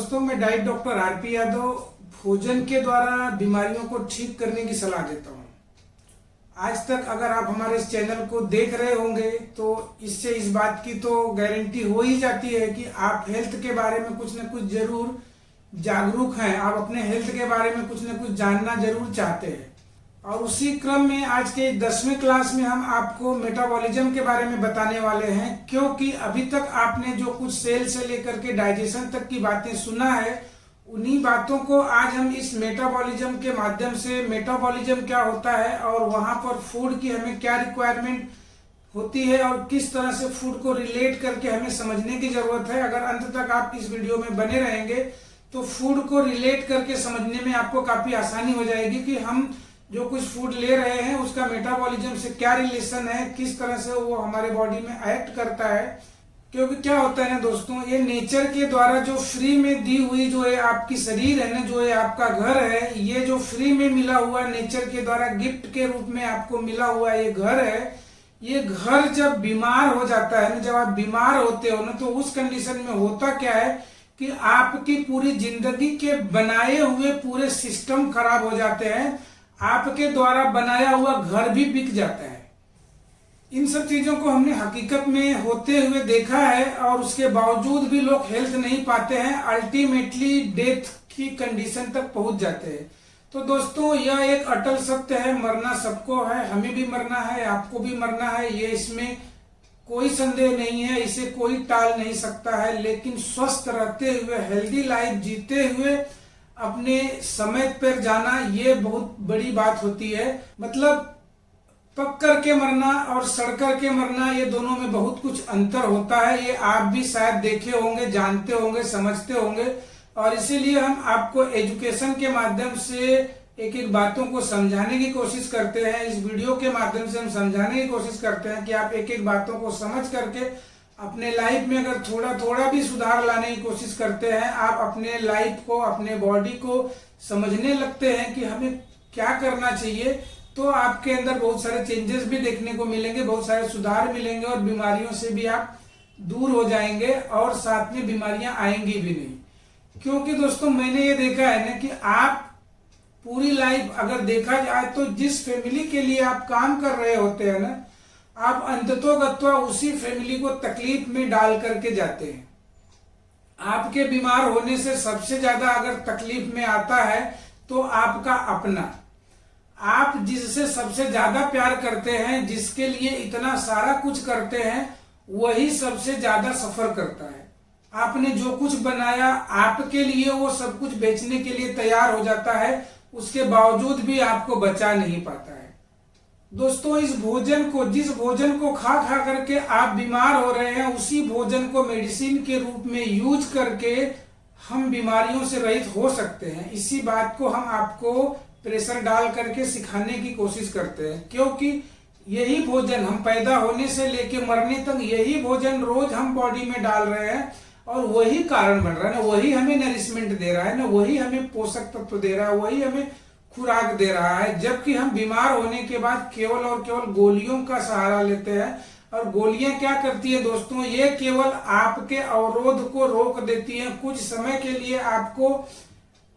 दोस्तों, मैं diet doctor RP Yadav भोजन के द्वारा बीमारियों को ठीक करने की सलाह देता हूँ। आज तक अगर आप हमारे इस चैनल को देख रहे होंगे तो इससे इस बात की तो गारंटी हो ही जाती है कि आप हेल्थ के बारे में कुछ न कुछ जरूर जागरूक हैं। आप अपने हेल्थ के बारे में कुछ न कुछ जानना जरूर चाहते हैं। और उसी क्रम में आज के 10वीं क्लास में हम आपको मेटाबॉलिज्म के बारे में बताने वाले हैं, क्योंकि अभी तक आपने जो कुछ सेल से लेकर के डाइजेशन तक की बातें सुना है, उन्हीं बातों को आज हम इस मेटाबॉलिज्म के माध्यम से, मेटाबॉलिज्म क्या होता है और वहां पर फूड की हमें क्या रिक्वायरमेंट होती है और किस तरह से फूड को रिलेट करके हमें समझने की जरूरत है। अगर अंत तक आप इस वीडियो में बने रहेंगे तो फूड को रिलेट करके समझने में आपको काफी आसानी हो जाएगी कि हम जो कुछ फूड ले रहे हैं उसका मेटाबॉलिज्म से क्या रिलेशन है, किस तरह से वो हमारे बॉडी में एक्ट करता है। क्योंकि क्या होता है ना दोस्तों, ये नेचर के द्वारा जो फ्री में दी हुई जो है आपकी शरीर है ना, जो है आपका घर है, ये जो फ्री में मिला हुआ नेचर के द्वारा गिफ्ट के रूप में आपको मिला हुआ ये घर है, ये घर जब बीमार हो जाता है ना, जब आप बीमार होते हो ना, तो उस कंडीशन में होता क्या है कि आपकी पूरी जिंदगी के बनाए हुए पूरे सिस्टम खराब हो जाते हैं। आपके द्वारा बनाया हुआ घर भी बिक जाता है। इन सब चीजों को हमने हकीकत में होते हुए देखा है और उसके बावजूद भी लोग हेल्थ नहीं पाते हैं, अल्टीमेटली डेथ की कंडीशन तक पहुंच जाते हैं। तो दोस्तों, यह एक अटल सत्य है, मरना सबको है, हमें भी मरना है, आपको भी मरना है, ये इसमें कोई संदेह नहीं है, इसे कोई टाल नहीं सकता है। लेकिन स्वस्थ रहते हुए, हेल्दी लाइफ जीते हुए अपने समय पर जाना, ये बहुत बड़ी बात होती है। मतलब पक कर के मरना और सड़ कर के मरना, ये दोनों में बहुत कुछ अंतर होता है। ये आप भी शायद देखे होंगे, जानते होंगे, समझते होंगे। और इसीलिए हम आपको एजुकेशन के माध्यम से एक एक बातों को समझाने की कोशिश करते हैं। इस वीडियो के माध्यम से हम समझाने की कोशिश करते हैं कि आप एक एक बातों को समझ करके अपने लाइफ में अगर थोड़ा थोड़ा भी सुधार लाने की कोशिश करते हैं, आप अपने लाइफ को, अपने बॉडी को समझने लगते हैं कि हमें क्या करना चाहिए, तो आपके अंदर बहुत सारे चेंजेस भी देखने को मिलेंगे, बहुत सारे सुधार मिलेंगे और बीमारियों से भी आप दूर हो जाएंगे और साथ में बीमारियां आएंगी भी नहीं। क्योंकि दोस्तों, मैंने ये देखा है ना कि आप पूरी लाइफ अगर देखा जाए तो जिस फैमिली के लिए आप काम कर रहे होते हैं ना, आप अंततोगत्वा उसी फैमिली को तकलीफ में डाल करके जाते हैं। आपके बीमार होने से सबसे ज्यादा अगर तकलीफ में आता है तो आपका अपना, आप जिससे सबसे ज्यादा प्यार करते हैं, जिसके लिए इतना सारा कुछ करते हैं, वही सबसे ज्यादा सफर करता है। आपने जो कुछ बनाया आपके लिए, वो सब कुछ बेचने के लिए तैयार हो जाता है, उसके बावजूद भी आपको बचा नहीं पाता है। दोस्तों, इस भोजन को, जिस भोजन को खा खा करके आप बीमार हो रहे हैं, उसी भोजन को मेडिसिन के रूप में यूज करके हम बीमारियों से रहित हो सकते हैं। इसी बात को हम आपको प्रेशर डाल करके सिखाने की कोशिश करते हैं, क्योंकि यही भोजन हम पैदा होने से लेके मरने तक, यही भोजन रोज हम बॉडी में डाल रहे हैं और वही कारण बन रहा है ना, वही हमें नरिशमेंट दे रहा है ना, वही हमें पोषक तत्व दे रहा है, वही हमें खुराक दे रहा है। जबकि हम बीमार होने के बाद केवल और केवल गोलियों का सहारा लेते हैं। और गोलियां क्या करती है दोस्तों, ये केवल आपके अवरोध को रोक देती हैं, कुछ समय के लिए आपको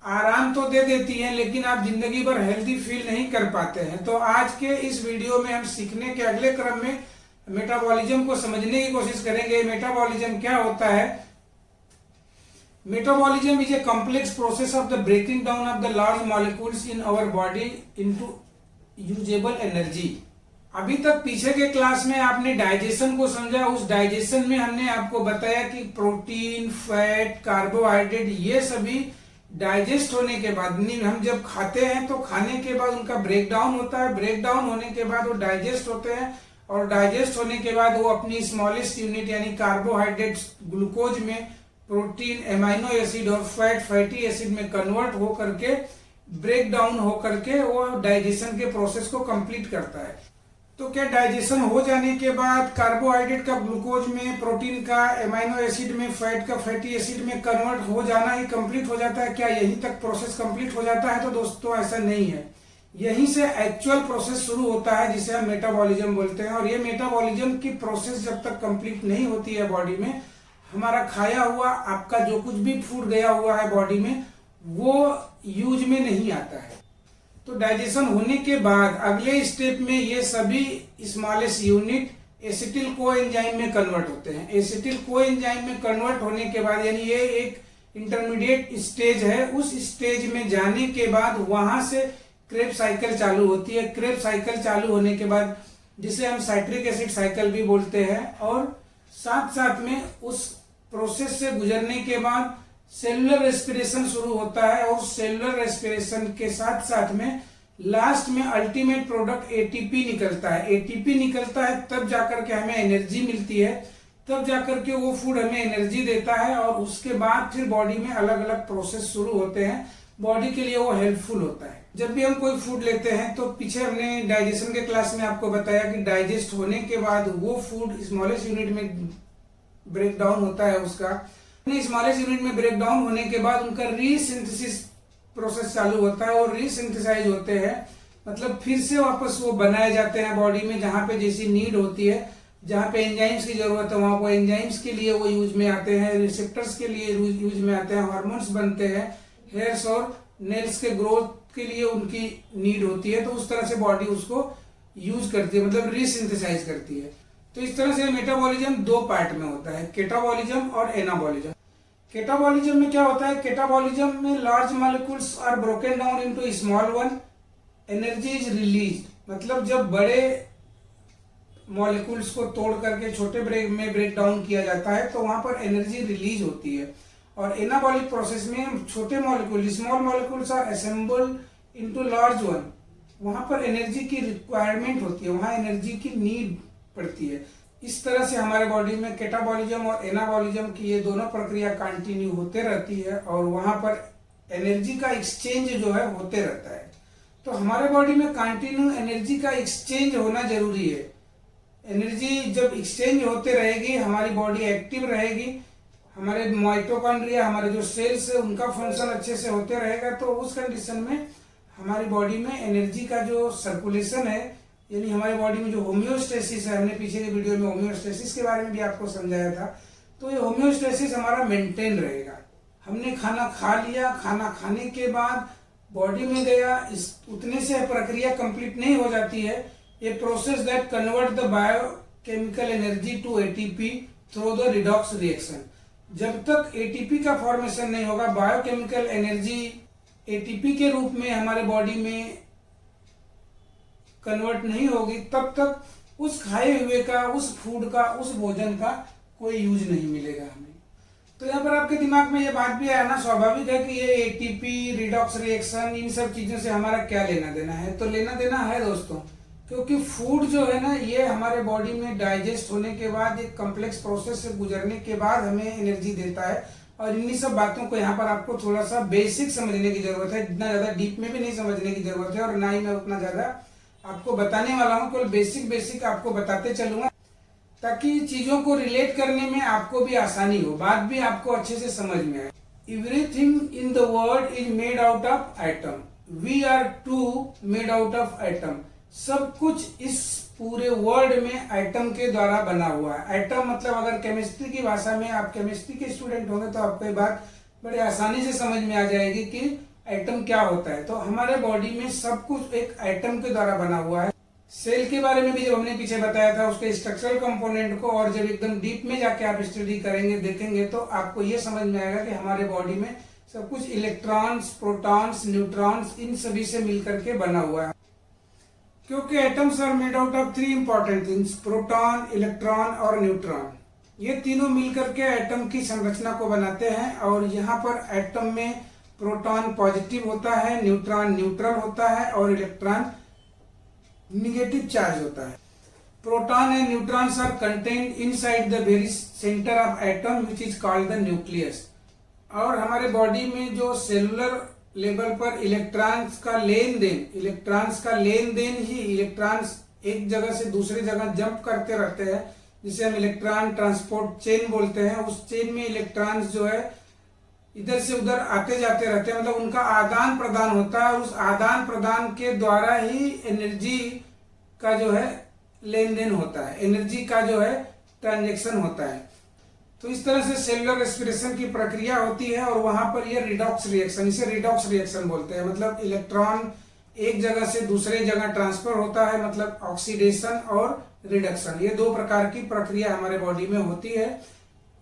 आराम तो दे देती हैं, लेकिन आप जिंदगी भर हेल्दी फील नहीं कर पाते हैं। तो आज के इस वीडियो में हम सीखने के अगले क्रम में मेटाबॉलिज्म को समझने की कोशिश करेंगे। मेटाबॉलिज्म क्या होता है? Metabolism is a complex process of the breaking down of the large molecules in our body into usable energy। अभी तक पीछे के क्लास में आपने डाइजेशन को समझा। उस डाइजेशन में हमने आपको बताया कि प्रोटीन, फैट, कार्बोहाइड्रेट, ये सभी डाइजेस्ट होने के बाद, हम जब खाते हैं तो खाने के बाद उनका ब्रेक डाउन होता है, ब्रेक डाउन होने के बाद वो डाइजेस्ट होते हैं और डाइजेस्ट होने के बाद वो अपनी स्मॉलेस्ट यूनिट यानी कार्बोहाइड्रेट, ग्लूकोज में, प्रोटीन, एमाइनो एसिड और फैट, फैटी एसिड में कन्वर्ट हो करके, ब्रेक डाउन हो करके वो डाइजेशन के प्रोसेस को कंप्लीट करता है। तो क्या डाइजेशन हो जाने के बाद कार्बोहाइड्रेट का ग्लूकोज में, प्रोटीन का एमाइनो एसिड में, फैट का फैटी एसिड में कन्वर्ट हो जाना ही कंप्लीट हो जाता है? क्या यहीं तक प्रोसेस कंप्लीट हो जाता है? तो दोस्तों, ऐसा नहीं है। यहीं से एक्चुअल प्रोसेस शुरू होता है, जिसे हम मेटाबॉलिज्म बोलते हैं। और ये मेटाबॉलिज्म की प्रोसेस जब तक कंप्लीट नहीं होती है बॉडी में, हमारा खाया हुआ आपका जो कुछ भी फूड गया हुआ है बॉडी में वो यूज में नहीं आता है। तो डाइजेशन होने के बाद अगले स्टेप में ये सभी स्मॉलेस्ट यूनिट एसिटिल कोएंजाइम में कन्वर्ट होते हैं। एसिटिल कोएंजाइम में कन्वर्ट होने के बाद यानी ये एक इंटरमीडिएट स्टेज है, उस स्टेज में जाने के बाद वहां से क्रेब्स साइकिल चालू होती है। क्रेब्स साइकिल चालू होने के बाद जिसे हम साइट्रिक एसिड साइकिल भी बोलते हैं, और साथ साथ में उस प्रोसेस से गुजरने के बाद सेलुलर रेस्पिरेशन शुरू होता है, और सेलुलर रेस्पिरेशन के साथ साथ में लास्ट में अल्टीमेट प्रोडक्ट एटीपी निकलता है। एटीपी निकलता है तब जाकर के हमें एनर्जी मिलती है, तब जाकर के वो फूड हमें एनर्जी देता है, और उसके बाद फिर बॉडी में अलग अलग प्रोसेस शुरू होते हैं। बॉडी के लिए वो हेल्पफुल होता है। जब भी हम कोई फूड लेते हैं तो पीछे हमने डाइजेशन के क्लास में आपको बताया कि डाइजेस्ट होने के बाद वो फूड स्मॉलेस्ट यूनिट में ब्रेक डाउन होता है। उसका स्मॉलेस्ट यूनिट में ब्रेक डाउन होने के बाद उनका रीसिंथेसिस प्रोसेस चालू होता है, और रीसिंथेसाइज होते हैं, मतलब फिर से वापस वो बनाए जाते हैं बॉडी में जहां पे जैसी नीड होती है। जहां पे एंजाइम्स की जरूरत है वहां पर एंजाइम्स के लिए वो यूज में आते हैं, रिसेप्टर्स के लिए यूज में आते हैं, हार्मोन्स बनते हैं, हेयर्स और नेल्स के ग्रोथ के लिए उनकी नीड होती है। तो उस तरह से बॉडी उसको यूज करती है, मतलब रीसिंथेसाइज करती है। तो इस तरह से मेटाबॉलिज्म दो पार्ट में होता है, केटाबॉलिज्म और एनाबॉलिज्म। केटाबॉलिज्म में क्या होता है? केटाबॉलिज्म में large molecules are broken down into small one, energy is release, मतलब जब बड़े मॉलिक्यूल्स को तोड़ करके छोटे ब्रेक डाउन किया जाता है तो वहां पर एनर्जी रिलीज होती है। और एनाबॉलिक प्रोसेस में छोटे molecule small molecules are assembled into large one, वहां पर एनर्जी की रिक्वायरमेंट होती है, वहां एनर्जी की नीड पड़ती है। इस तरह से हमारे बॉडी में केटाबॉलिज्म और एनाबॉलिज्म की ये दोनों प्रक्रिया कंटिन्यू होते रहती है, और वहां पर एनर्जी का एक्सचेंज जो है होते रहता है। तो हमारे बॉडी में कंटिन्यू एनर्जी का एक्सचेंज होना जरूरी है। एनर्जी जब एक्सचेंज होते रहेगी हमारी बॉडी एक्टिव रहेगी, हमारे माइटोकॉन्ड्रिया हमारे जो सेल्स है उनका फंक्शन अच्छे से होते रहेगा, तो उस कंडीशन में हमारी बॉडी में एनर्जी का जो सर्कुलेशन है, यानी हमारी बॉडी में जो होम्योस्टेसिस है, हमने पीछे के वीडियो में होम्योस्टेसिस के बारे में भी आपको समझाया था, तो ये होम्योस्टेसिस हमारा मेंटेन रहेगा। हमने खाना खा लिया, खाना खाने के बाद बॉडी में गया, इस उतने से प्रक्रिया कंप्लीट नहीं हो जाती है। ये process that convert the biochemical energy to ATP through the redox reaction. जब तक एटीपी का फॉर्मेशन नहीं होगा, बायोकेमिकल एनर्जी एटीपी के रूप में हमारे बॉडी में कन्वर्ट नहीं होगी, तब तक उस खाए हुए का, उस फूड का, उस भोजन का कोई यूज नहीं मिलेगा हमें। तो यहाँ पर आपके दिमाग में ये बात भी आना स्वाभाविक है कि ये एटीपी, रिडॉक्स रिएक्शन, इन सब चीजों से हमारा क्या लेना देना है। तो लेना देना है दोस्तों, क्योंकि फूड जो है ना, ये हमारे बॉडी में डाइजेस्ट होने के बाद एक कॉम्प्लेक्स प्रोसेस से गुजरने के बाद हमें एनर्जी देता है। और इन्हीं सब बातों को यहाँ पर आपको थोड़ा सा बेसिक समझने की जरूरत है, इतना ज्यादा डीप में भी नहीं समझने की जरूरत है, और ना ही मैं उतना ज्यादा आपको बताने वाला हूँ, केवल बेसिक आपको बताते चलूंगा ताकि चीजों को रिलेट करने में आपको भी आसानी हो, बात भी आपको अच्छे से समझ में आए। Everything in the world is made out of atom, we are too made out of atom. सब कुछ इस पूरे वर्ल्ड में एटम के द्वारा बना हुआ है। एटम मतलब अगर केमिस्ट्री की भाषा में, आप केमिस्ट्री के स्टूडेंट होंगे तो आपको ये बात बड़े आसानी से समझ में आ जाएगी कि एटम क्या होता है। तो हमारे बॉडी में सब कुछ एक एटम के द्वारा बना हुआ है। सेल के बारे में भी जब हमने पीछे बताया था, उसके स्ट्रक्चरल कंपोनेंट को, और जब एकदम डीप में जाके आप स्टडी करेंगे, देखेंगे, तो आपको ये समझ में आएगा कि हमारे बॉडी में सब कुछ इलेक्ट्रॉन्स, प्रोटॉन्स, न्यूट्रॉन्स, इन सभी से मिलकर के बना हुआ है। क्योंकि atoms are made out of 3 important things, proton, electron और न्यूट्रॉन। ये तीनों मिलकर के एटम की संरचना को बनाते हैं। और यहाँ पर एटम में प्रोटॉन पॉजिटिव होता है, न्यूट्रॉन न्यूट्रल होता है, और इलेक्ट्रॉन निगेटिव चार्ज होता है। Proton and neutrons are contained inside the very centre of atom which is called the nucleus. और हमारे बॉडी में जो सेलुलर लेवल पर इलेक्ट्रॉन्स का लेन देन ही, इलेक्ट्रॉन्स एक जगह से दूसरी जगह जंप करते रहते हैं, जिसे हम इलेक्ट्रॉन ट्रांसपोर्ट चेन बोलते हैं। उस चेन में इलेक्ट्रॉन्स जो है इधर से उधर आते जाते रहते हैं, मतलब उनका आदान प्रदान होता है। उस आदान प्रदान के द्वारा ही एनर्जी का जो है लेन देन होता है, एनर्जी का जो है ट्रांजेक्शन होता है। तो इस तरह से सेलुलर रेस्पिरेशन की प्रक्रिया होती है और वहां पर ये रिडॉक्स रिएक्शन, इसे रिडॉक्स रिएक्शन बोलते हैं। मतलब इलेक्ट्रॉन एक जगह से दूसरे जगह ट्रांसफर होता है, मतलब ऑक्सीडेशन और रिडक्शन, ये दो प्रकार की प्रक्रिया हमारे बॉडी में होती है।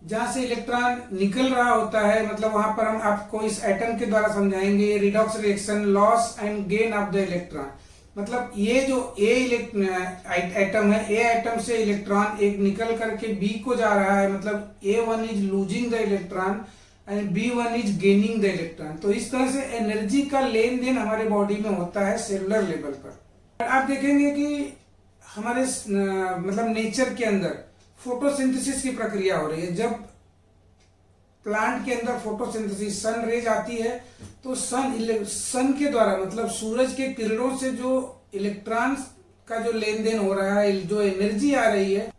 जहां से इलेक्ट्रॉन निकल रहा होता है, मतलब वहां पर हम आपको इस एटम के द्वारा समझाएंगे, redox reaction, loss and gain of the electron. मतलब ये जो एटम है, ए एटम से इलेक्ट्रॉन एक निकल करके बी को जा रहा है, मतलब A1 is losing the electron and B1 is gaining the electron. तो इस तरह से एनर्जी का लेन देन हमारे बॉडी में होता है सेलुलर लेवल पर। आप देखेंगे कि हमारे मतलब नेचर के अंदर फोटोसिंथेसिस की प्रक्रिया हो रही है। जब प्लांट के अंदर फोटोसिंथेसिस, सन रेज आती है, तो सन के द्वारा, मतलब सूरज के किरणों से जो इलेक्ट्रॉन्स का जो लेन देन हो रहा है, जो एनर्जी आ रही है,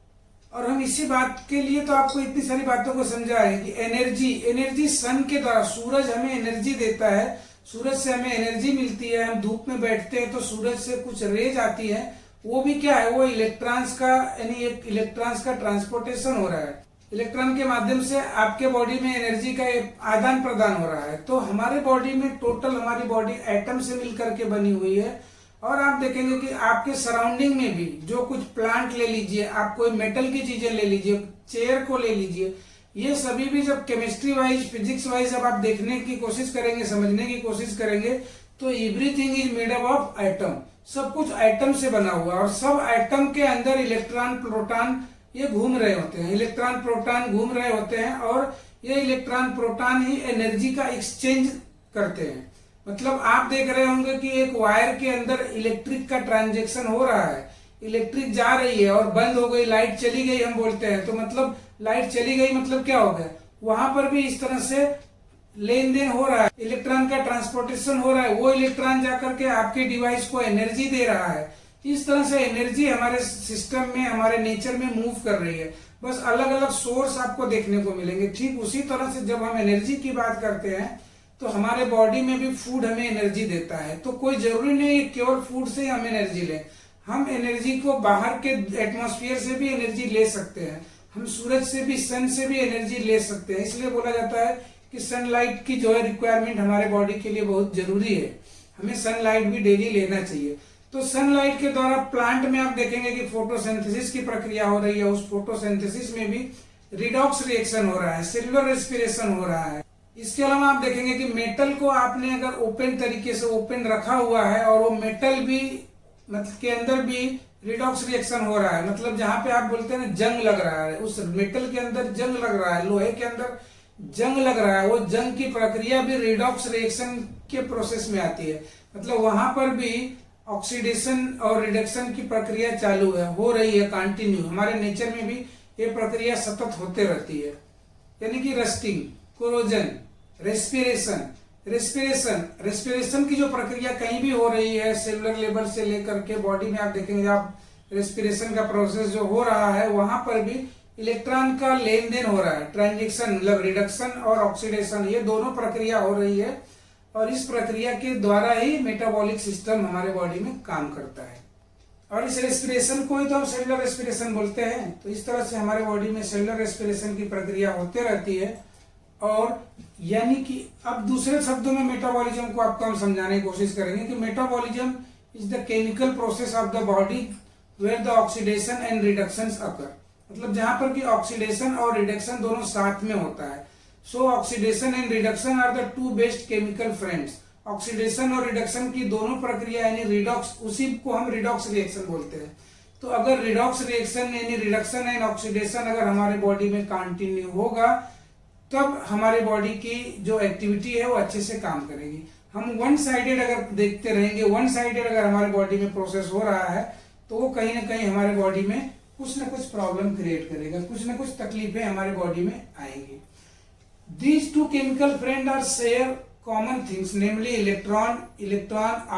और हम इसी बात के लिए तो आपको इतनी सारी बातों को समझा है कि एनर्जी सन के द्वारा, सूरज हमें एनर्जी देता है, सूरज से हमें एनर्जी मिलती है। हम धूप में बैठते हैं तो सूरज से कुछ रेज आती है, वो भी क्या है, वो इलेक्ट्रॉन्स का, यानी एक इलेक्ट्रॉन्स का ट्रांसपोर्टेशन हो रहा है। इलेक्ट्रॉन के माध्यम से आपके बॉडी में एनर्जी का आदान प्रदान हो रहा है। तो हमारे बॉडी में टोटल, हमारी बॉडी एटम से मिलकर के बनी हुई है। और आप देखेंगे कि आपके सराउंडिंग में भी जो कुछ प्लांट ले लीजिए, आप कोई मेटल की चीजें ले लीजिए, चेयर को ले लीजिए, ये सभी भी जब केमिस्ट्री वाइज, फिजिक्स वाइज जब आप देखने की कोशिश करेंगे, समझने की कोशिश करेंगे, तो everything is made up of atom. सब कुछ एटम से बना हुआ है और सब एटम के अंदर इलेक्ट्रॉन, प्रोटॉन ये घूम रहे होते हैं, इलेक्ट्रॉन प्रोटॉन घूम रहे होते हैं, और ये इलेक्ट्रॉन प्रोटॉन ही एनर्जी का एक्सचेंज करते हैं। मतलब आप देख रहे होंगे कि एक वायर के अंदर इलेक्ट्रिक का ट्रांजैक्शन हो रहा है, इलेक्ट्रिक जा रही है और बंद हो गई, लाइट चली गई हम बोलते हैं, तो मतलब लाइट चली गई मतलब क्या हो गया, वहां पर भी इस तरह से लेन देन हो रहा है, इलेक्ट्रॉन का ट्रांसपोर्टेशन हो रहा है, वो इलेक्ट्रॉन जाकर के आपके डिवाइस को एनर्जी दे रहा है। इस तरह से एनर्जी हमारे सिस्टम में, हमारे नेचर में मूव कर रही है, बस अलग अलग सोर्स आपको देखने को मिलेंगे। ठीक उसी तरह से जब हम एनर्जी की बात करते हैं तो हमारे बॉडी में भी फूड हमें एनर्जी देता है। तो कोई जरूरी नहीं है केवल फूड से हम एनर्जी लें, हम एनर्जी को बाहर के एटमॉस्फेयर से भी एनर्जी ले सकते हैं, हम सूरज से भी, सन से भी एनर्जी ले सकते हैं। इसलिए बोला जाता है कि सनलाइट की जो है रिक्वायरमेंट हमारे बॉडी के लिए बहुत जरूरी है, हमें सनलाइट भी डेली लेना चाहिए। तो सनलाइट के द्वारा प्लांट में आप देखेंगे कि फोटोसिंथेसिस की प्रक्रिया हो रही है, उस फोटोसिंथेसिस में भी रिडॉक्स रिएक्शन हो रहा है, सेलुलर रेस्पिरेशन हो रहा है। इसके अलावा आप देखेंगे कि मेटल को आपने अगर ओपन तरीके से ओपन रखा हुआ है और वो मेटल भी, मतलब के अंदर भी रिडॉक्स रिएक्शन हो रहा है, मतलब जहां पे आप बोलते हैं ना जंग लग रहा है, उस मेटल के अंदर जंग लग रहा है, लोहे के अंदर जंग लग रहा है, वो जंग की प्रक्रिया भी रिडॉक्स रिएक्शन के प्रोसेस में आती है। मतलब वहां पर भी ऑक्सीडेशन और रिडक्शन की प्रक्रिया चालू है, हो रही है कंटिन्यू। हमारे नेचर में भी ये प्रक्रिया सतत होते रहती है, यानी कि रस्टिंग, कोरोजन, रेस्पिरेशन की जो प्रक्रिया कहीं भी हो रही है, सेलुलर लेवल से लेकर के बॉडी में आप देखेंगे, आप रेस्पिरेशन का प्रोसेस जो हो रहा है, वहां पर भी इलेक्ट्रॉन का लेन देन हो रहा है, ट्रांजिशन, मतलब रिडक्शन और ऑक्सीडेशन, ये दोनों प्रक्रिया हो रही है। और इस प्रक्रिया के द्वारा ही मेटाबॉलिक सिस्टम हमारे बॉडी में काम करता है। और इस रेस्पिरेशन को ही तो हम सेलुलर रेस्पिरेशन बोलते हैं। तो इस तरह से हमारे बॉडी में सेलुलर रेस्पिरेशन की प्रक्रिया होते रहती है। और यानी कि अब दूसरे शब्दों में मेटाबॉलिज्म को आपको हम समझाने की कोशिश करेंगे कि metabolism is the chemical process of the body where the oxidation and reduction occur. मतलब जहां पर कि ऑक्सीडेशन और रिडक्शन दोनों साथ में होता है। So oxidation and reduction are the two best chemical friends. Oxidation और रिडक्शन की दोनों प्रक्रिया यानी रिडॉक्स, उसी को हम रिडॉक्स रिएक्शन बोलते हैं। तो अगर रिडॉक्स रिएक्शन यानी रिडक्शन एंड ऑक्सीडेशन अगर हमारे बॉडी में कंटिन्यू होगा, तब हमारे बॉडी की जो एक्टिविटी है वो अच्छे से काम करेगी। हम वन साइडेड अगर देखते रहेंगे, वन साइडेड अगर हमारे बॉडी में प्रोसेस हो रहा है, तो वो कहीं ना कहीं हमारे बॉडी में कुछ ना कुछ प्रॉब्लम क्रिएट करेगा, कुछ ना कुछ तकलीफें हमारे बॉडी में आएंगी। These two chemical friends are share common things, namely electron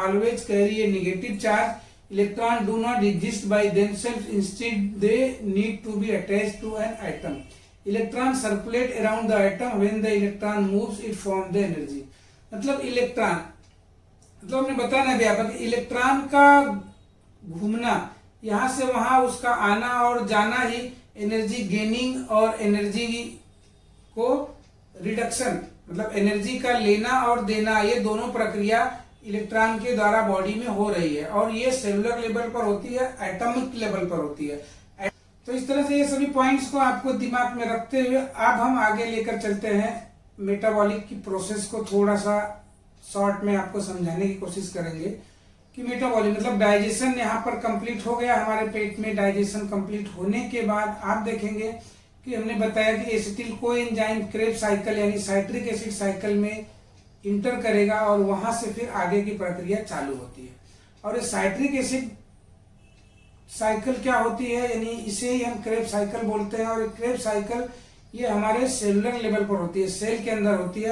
always carry a negative charge. Electron do not exist by themselves, instead they need to be attached to an atom. Electron circulate around the atom, when the electron moves it forms the energy. मतलब electron, मतलब हमने बताया ना व्यापक, electron का घूमना, यहां से वहां उसका आना और जाना ही एनर्जी गेनिंग और एनर्जी को रिडक्शन मतलब एनर्जी का लेना और देना, ये दोनों प्रक्रिया इलेक्ट्रॉन के द्वारा बॉडी में हो रही है और ये सेलुलर लेवल पर होती है, एटॉमिक लेवल पर होती है। तो इस तरह से ये सभी पॉइंट्स को आपको दिमाग में रखते हुए अब हम आगे लेकर चलते हैं मेटाबॉलिक की प्रोसेस को। थोड़ा सा शॉर्ट में आपको समझाने की कोशिश करेंगे कि मेटाबॉलिक मतलब डाइजेशन यहाँ पर कंप्लीट हो गया हमारे पेट में। डाइजेशन कंप्लीट होने के बाद आप देखेंगे कि हमने बताया कि एसिटिल कोएंजाइम क्रेब्स साइकिल यानी साइट्रिक एसिड साइकिल में इंटर करेगा और वहां से फिर आगे की प्रक्रिया चालू होती है। और ये साइट्रिक एसिड साइकिल क्या होती है, यानी इसे ही हम क्रेब्स साइकिल बोलते हैं। और क्रेब्स साइकिल ये हमारे सेलुलर लेवल पर होती है, सेल के अंदर होती है।